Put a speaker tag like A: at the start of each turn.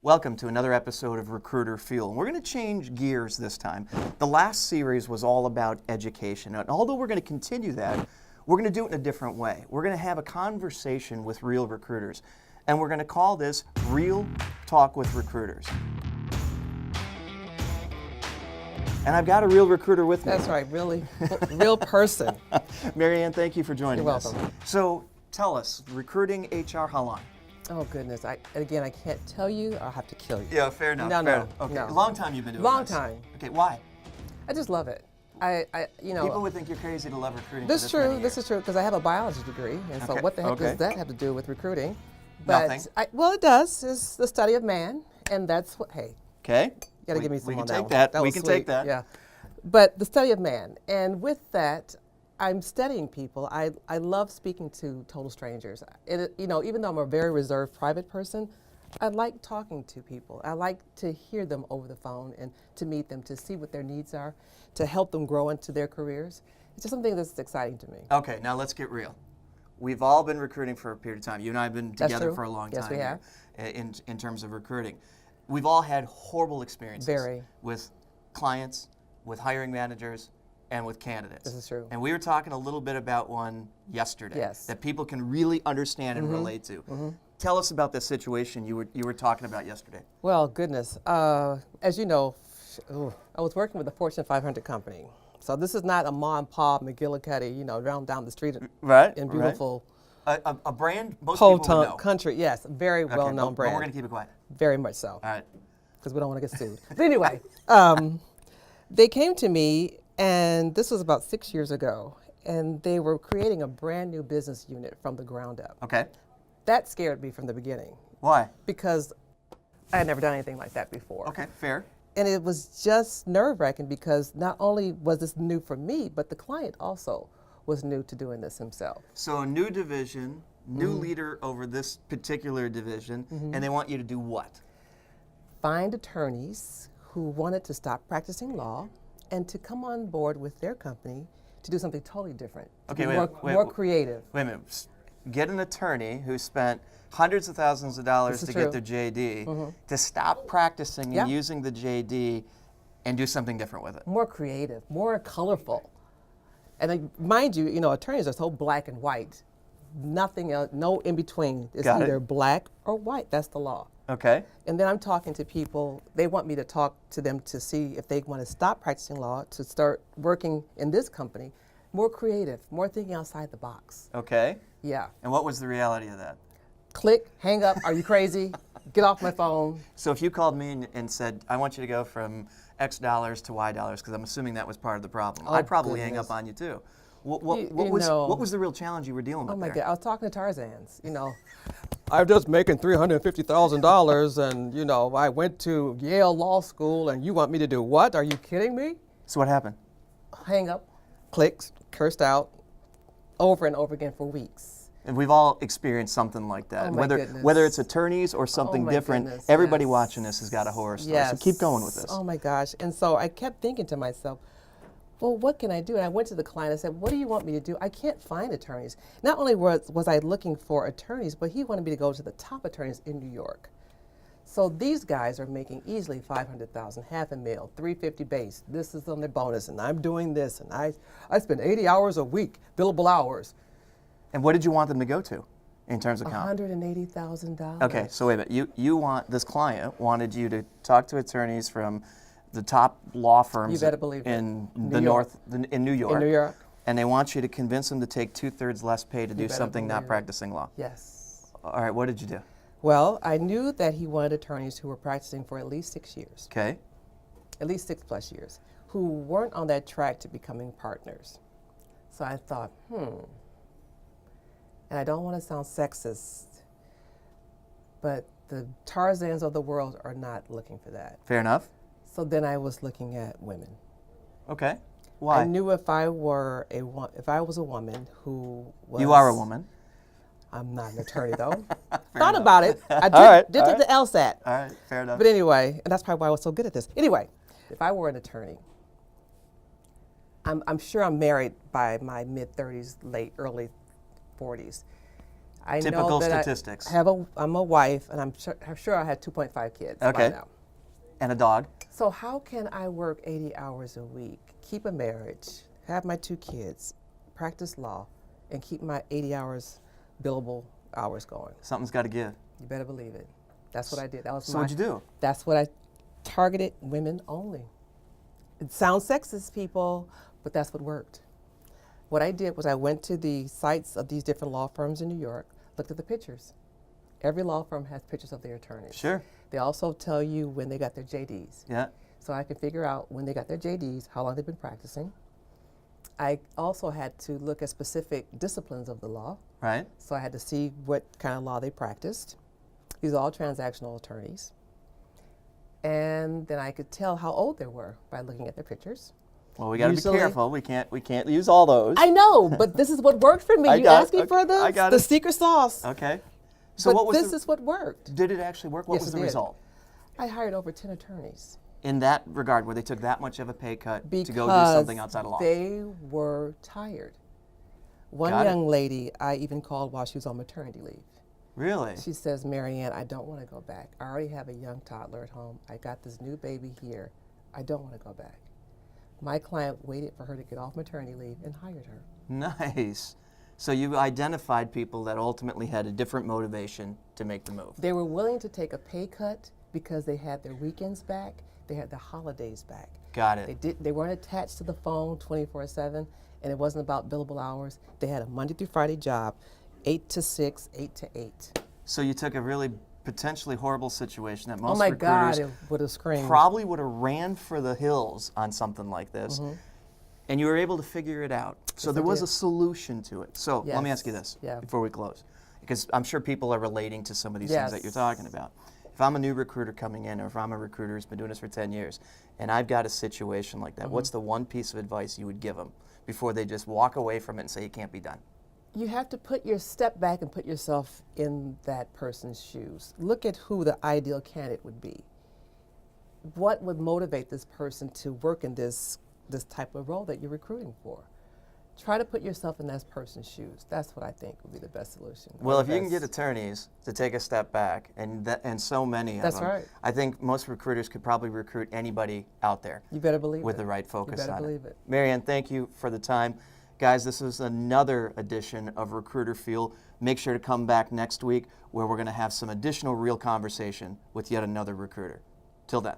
A: Welcome to another episode of Recruiter Fuel. And we're going to change gears this time. The last series was all about education. And although we're going to continue that, we're going to do it in a different way. We're going to have a conversation with real recruiters. And we're going to call this Real Talk with Recruiters. And I've got a real recruiter with me.
B: That's right, really, real person.
A: Marianne, thank you for joining
B: You're
A: us.
B: welcome.
A: So tell us, recruiting HR, how long?
B: Oh goodness, I can't tell you, I'll have to kill you.
A: Yeah, fair enough.
B: No,
A: fair
B: no,
A: enough. Okay.
B: no.
A: Long time you've been doing
B: Long
A: this.
B: time.
A: Okay, why?
B: I just love it.
A: People would think you're crazy to love recruiting.
B: This
A: for many
B: this
A: years.
B: is true, because I have a biology degree, and so
A: Okay,
B: what the heck
A: okay.
B: does that have to do with recruiting?
A: Nothing.
B: Well, it does. It's the study of man, and that's what, hey,
A: Okay.
B: you gotta give me some
A: We
B: on
A: can
B: that
A: take
B: one.
A: that. We
B: was
A: can
B: sweet.
A: take that.
B: Yeah. But the study of man, and with that, I'm studying people. I love speaking to total strangers. Even though I'm a very reserved private person, I like talking to people. I like to hear them over the phone and to meet them, to see what their needs are, to help them grow into their careers. It's just something that's exciting to me.
A: Okay, now let's get real. We've all been recruiting for a period of time. You and I have been
B: That's
A: together
B: true.
A: for a long
B: Yes,
A: time
B: we
A: here,
B: have.
A: in terms of recruiting. We've all had horrible experiences
B: Very.
A: with clients, with hiring managers, and with candidates.
B: This is true.
A: And we were talking a little bit about one yesterday
B: Yes.
A: that people can really understand and relate to. Tell us about this situation you were talking about yesterday.
B: Well, goodness. As you know, I was working with a Fortune 500 company. So this is not a mom and pop McGillicuddy, down the street
A: Right.
B: in beautiful
A: A brand most people would know.
B: country. Yes, very
A: Okay,
B: well-known
A: but
B: brand.
A: we're going to keep it quiet.
B: Very much so,
A: All right.
B: because we don't want to get sued. But anyway, they came to me, and this was about 6 years ago, and they were creating a brand new business unit from the ground up.
A: Okay.
B: That scared me from the beginning,
A: Why?
B: because I had never done anything like that before.
A: Okay, fair.
B: And it was just nerve-wracking, because not only was this new for me, but the client also was new to doing this himself.
A: So a new division, new leader over this particular division, and they want you to do what?
B: Find attorneys who wanted to stop practicing law and to come on board with their company to do something totally different. To
A: Okay,
B: be
A: wait,
B: more creative.
A: Wait a minute. Get an attorney who spent hundreds of thousands of dollars
B: This
A: to
B: is
A: get
B: true.
A: their JD to stop practicing
B: Yeah.
A: and using the JD and do something different with it.
B: More creative, more colorful. And mind you, attorneys are so black and white. Nothing else, no in between. It's
A: Got it.
B: either black or white. That's the law.
A: Okay.
B: And then I'm talking to people, they want me to talk to them to see if they want to stop practicing law, to start working in this company, more creative, more thinking outside the box.
A: Okay.
B: Yeah.
A: And what was the reality of that?
B: Click, hang up, are you crazy? Get off my phone.
A: So if you called me and said, I want you to go from X dollars to Y dollars, because I'm assuming that was part of the problem,
B: Oh,
A: I'd probably hang
B: goodness.
A: up on you too. What
B: You
A: was the real challenge you were dealing with
B: Oh my
A: there?
B: God, I was talking to Tarzans, I'm just making $350,000 and, I went to Yale Law School and you want me to do what? Are you kidding me?
A: So what happened?
B: Hang up, clicks, cursed out, over and over again for weeks.
A: And we've all experienced something like that.
B: Oh my goodness.
A: Whether it's attorneys or something
B: my
A: different,
B: goodness,
A: everybody
B: yes.
A: watching this has got a horror story.
B: Yes.
A: So keep going with this.
B: Oh my gosh. And so I kept thinking to myself, well, what can I do? And I went to the client and said, what do you want me to do? I can't find attorneys. Not only was I looking for attorneys, but he wanted me to go to the top attorneys in New York. So these guys are making easily $500,000, half a mil, $350 base. This is on their bonus, and I'm doing this, and I spend 80 hours a week, billable hours.
A: And what did you want them to go to in terms of comp?
B: $180,000.
A: Okay, so wait a minute. This client wanted you to talk to attorneys from the top law firms
B: You better believe it.
A: in
B: New York.
A: in New York.
B: In New York.
A: And they want you to convince them to take 2/3 less pay to do
B: better
A: something not
B: believe it.
A: practicing law.
B: Yes.
A: All right, what did you do?
B: Well, I knew that he wanted attorneys who were practicing for at least 6 years.
A: Okay.
B: At least 6+ years, who weren't on that track to becoming partners. So I thought, and I don't want to sound sexist, but the Tarzans of the world are not looking for that.
A: Fair enough.
B: So then I was looking at women.
A: Okay. Why?
B: I knew if I was a woman who was...
A: You are a woman.
B: I'm not an attorney though. Thought about it. I did,
A: All right,
B: did
A: all
B: the
A: right.
B: LSAT.
A: All right, fair enough.
B: But anyway, and that's probably why I was so good at this. Anyway, if I were an attorney, I'm sure I'm married by my mid-30s, early 40s. I
A: Typical
B: know that
A: statistics.
B: I'm a wife, and I'm sure I had 2.5 kids by
A: Okay.
B: now.
A: And a dog.
B: So how can I work 80 hours a week, keep a marriage, have my 2 kids, practice law, and keep my 80 hours billable hours going?
A: Something's got to give.
B: You better believe it. That's what I did. That was
A: So what'd you do?
B: That's what I targeted, women only. It sounds sexist, people, but that's what worked. What I did was I went to the sites of these different law firms in New York, looked at the pictures. Every law firm has pictures of their attorneys.
A: Sure.
B: They also tell you when they got their JDs.
A: Yeah.
B: So I can figure out when they got their JDs, how long they've been practicing. I also had to look at specific disciplines of the law.
A: Right.
B: So I had to see what kind of law they practiced. These are all transactional attorneys. And then I could tell how old they were by looking at their pictures.
A: Well, we got to be
B: Usually-
A: careful. We can't use all those.
B: I know, but this is what worked for me.
A: I
B: You
A: got it.
B: asking for
A: I got
B: the
A: it.
B: secret sauce.
A: Okay. So
B: But
A: what was
B: this is what worked.
A: did it actually work? What
B: Yes,
A: was
B: it
A: the
B: did.
A: result?
B: I hired over 10 attorneys.
A: In that regard, where they took that much of a pay cut
B: Because
A: to go do something outside of law.
B: they were tired. One
A: Got it.
B: young lady I even called while she was on maternity leave.
A: Really?
B: She says, Marianne, I don't want to go back. I already have a young toddler at home. I got this new baby here. I don't want to go back. My client waited for her to get off maternity leave and hired her.
A: Nice. So you identified people that ultimately had a different motivation to make the move.
B: They were willing to take a pay cut because they had their weekends back. They had their holidays back.
A: Got it.
B: They weren't attached to the phone 24/7, and it wasn't about billable hours. They had a Monday through Friday job, 8 to 6, 8 to 8.
A: So you took a really potentially horrible situation that most
B: Oh my God,
A: recruiters
B: it would have screamed.
A: probably would have ran for the hills on something like this,
B: Mm-hmm.
A: and you were able to figure it out. So
B: Yes,
A: there
B: I
A: was
B: did.
A: a solution to it. So let me
B: Yes.
A: ask you this
B: Yeah.
A: before we close, because I'm sure people are relating to some of these things that you're
B: Yes.
A: talking about. If I'm a new recruiter coming in, or if I'm a recruiter who's been doing this for 10 years, and I've got a situation like that, what's the one piece of advice you would give them before they just walk away from it and say it can't be done?
B: You have to put your step back and put yourself in that person's shoes. Look at who the ideal candidate would be. What would motivate this person to work in this type of role that you're recruiting for? Try to put yourself in that person's shoes. That's what I think would be the best solution.
A: Well,
B: or
A: if
B: the
A: you can get
B: best-
A: attorneys to take a step back, and so many of
B: That's
A: them,
B: right.
A: I think most recruiters could probably recruit anybody out there
B: You better believe
A: with
B: it.
A: the right focus
B: You better
A: on
B: believe it.
A: Marianne, thank you for the time. Guys, this is another edition of Recruiter Feel. Make sure to come back next week where we're going to have some additional real conversation with yet another recruiter. Till then.